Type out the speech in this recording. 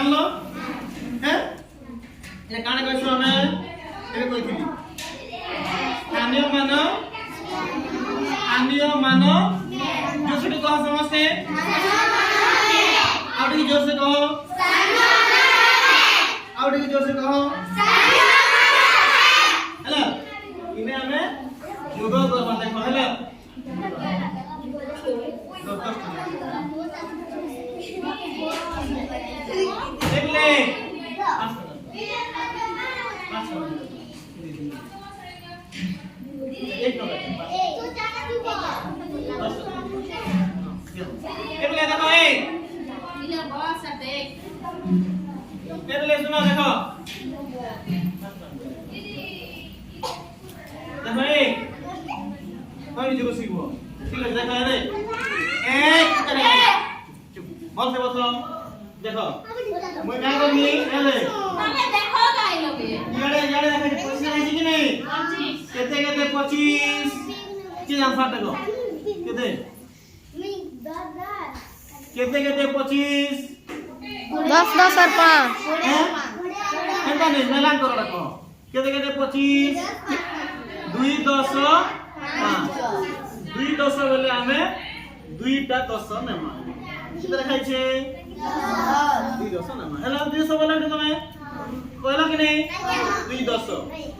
जानलो हैं ये काने कहसु हमें एबे कहिथिली स्थानीय मान जो से कहो समझते आउट की जोर से कहो आउट की जोर से कहो हेलो इने हमें युग करबा देखो हेलो देख ले एक तो ले देखो ले सुनो देखो कोई जो सीखो ठीक है देखो रे एक चुप बोल से बसो देखो मैं क्या करनी ले તમે देखो गाई लोग यारे देखे पैसा है कि नहीं केते 25 की आंसर देखो केते 25 10 10 और 5 एंता नहीं मेलान करो रखो केते 25 2 10 5 2 10 बोले हमें 2 टा 10 नेमा कितना रखाई छे 2 10 नेमा हेलो 200 बोले तुमे कहला कि नहीं 2 10